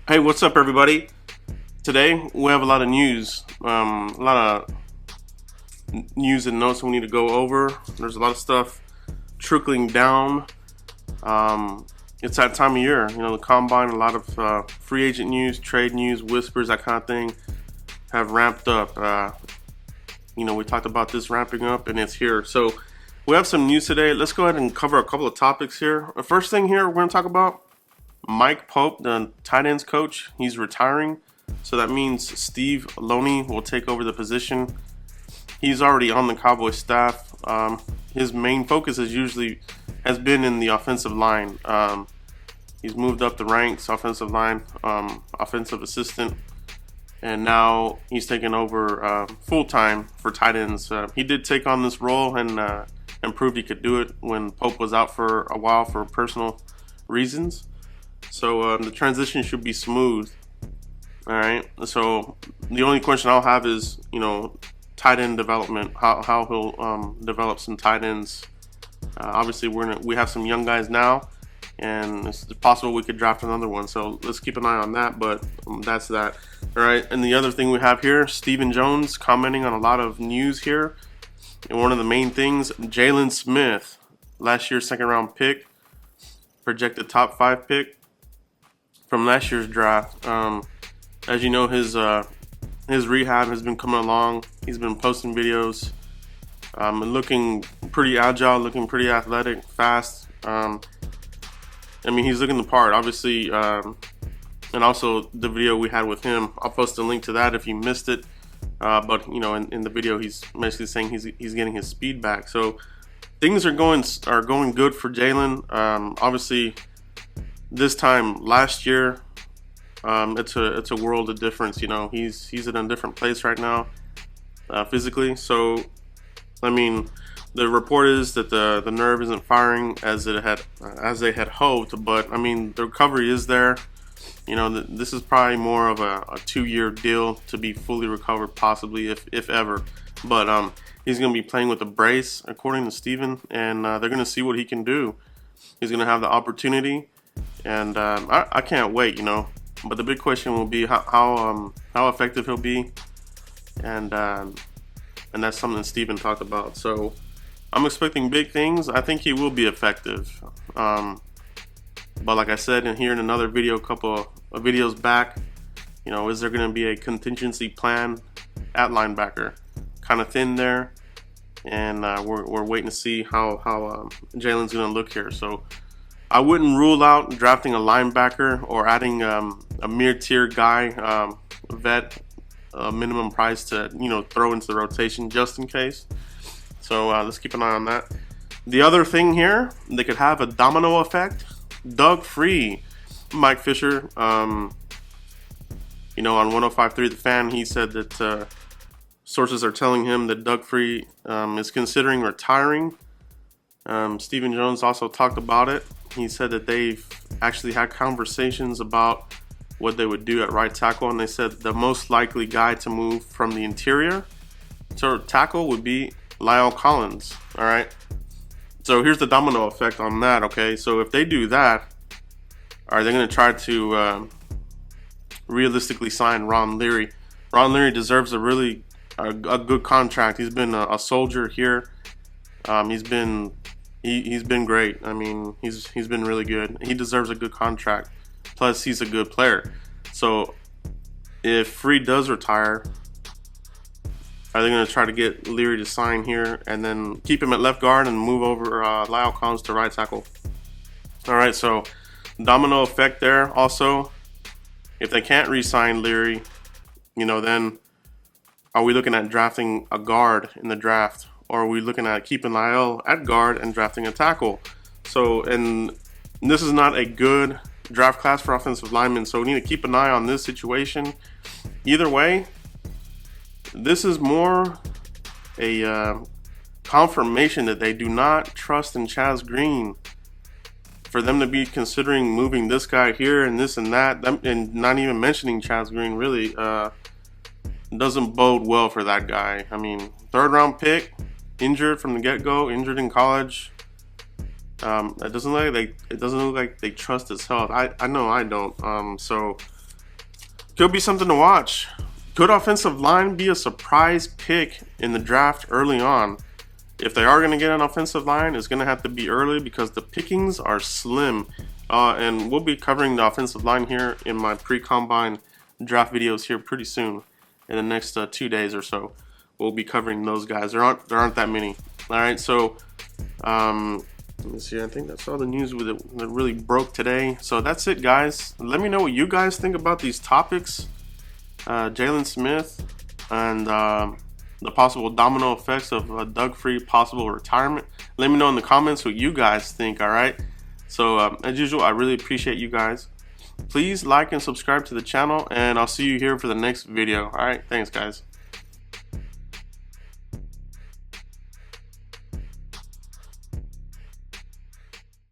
Hey, what's up, everybody? Today we have a lot of news, a lot of news and notes we need to go over. There's a lot of stuff trickling down. It's that time of year, the combine. A lot of free agent news, trade news, whispers, that kind of thing, have ramped up. We talked about this ramping up, and it's here. So we have some news today. Let's go ahead and cover a couple of topics here. The first thing here we're going to talk about. Mike Pope, the tight ends coach, he's retiring. So that means Steve Loney will take over the position. He's already on the Cowboys staff. His main focus has been in the offensive line. He's moved up the ranks, offensive line, offensive assistant, and now he's taken over full time for tight ends. He did take on this role and proved he could do it when Pope was out for a while for personal reasons. So the transition should be smooth. All right. So the only question I'll have is, tight end development. How he'll develop some tight ends. Obviously, we have some young guys now, and it's possible we could draft another one. So let's keep an eye on that. But that's that. All right. And the other thing we have here, Stephen Jones commenting on a lot of news here. And one of the main things, Jaylon Smith, last year's second-round pick, projected top 5 pick from last year's draft. As you know, his rehab has been coming along. He's been posting videos, and looking pretty agile, looking pretty athletic, fast. He's looking the part, obviously. And also the video we had with him, I'll post a link to that if you missed it. But in the video, he's basically saying he's getting his speed back. So things are going good for Jaylon. Obviously, this time last year, it's a world of difference. He's in a different place right now, physically. So, the report is that the nerve isn't firing as they had hoped. But the recovery is there. This is probably more of a 2-year deal to be fully recovered, possibly if ever. But he's going to be playing with a brace, according to Steven, and they're going to see what he can do. He's going to have the opportunity. And I can't wait, But the big question will be how effective he'll be, and that's something Steven talked about. So I'm expecting big things. I think he will be effective. But like I said in another video, a couple of videos back, is there going to be a contingency plan at linebacker? Kind of thin there, and we're waiting to see how Jaylon's going to look here. So I wouldn't rule out drafting a linebacker or adding a mid-tier guy, vet, minimum price to throw into the rotation just in case. So let's keep an eye on that. The other thing here, they could have a domino effect. Doug Free, Mike Fisher, on 105.3 The Fan, he said that sources are telling him that Doug Free is considering retiring. Stephen Jones also talked about it. He said that they've actually had conversations about what they would do at right tackle, and they said the most likely guy to move from the interior to tackle would be Lyle Collins. All right. So here's the domino effect on that. Okay. So if they do that, are they going to try to realistically sign Ron Leary? Ron Leary deserves a good contract. He's been a soldier here. He's been great. He's been really good. He deserves a good contract. Plus, he's a good player. So, if Free does retire, are they going to try to get Leary to sign here and then keep him at left guard and move over Lyle Collins to right tackle? All right. So, domino effect there. Also, if they can't re-sign Leary, then are we looking at drafting a guard in the draft? Or are we looking at keeping Lyle at guard and drafting a tackle? So, and this is not a good draft class for offensive linemen, so we need to keep an eye on this situation. Either way, this is more a confirmation that they do not trust in Chaz Green. For them to be considering moving this guy here and this and that, and not even mentioning Chaz Green really doesn't bode well for that guy. 3rd-round pick, injured from the get-go, injured in college. It doesn't look like they trust his health. I know I don't. So Could be something to watch. Could offensive line be a surprise pick in the draft early on? If they are going to get an offensive line, it's going to have to be early because the pickings are slim. And we'll be covering the offensive line here in my pre-combine draft videos here pretty soon. In the next 2 days or so, we'll be covering those guys. There aren't that many. All right, so let me see. I think that's all the news with it that really broke today. So that's it, guys. Let me know what you guys think about these topics. Jaylon Smith and the possible domino effects of Doug Free possible retirement. Let me know in the comments what you guys think. All right. So as usual, I really appreciate you guys. Please like and subscribe to the channel, and I'll see you here for the next video. All right. Thanks, guys.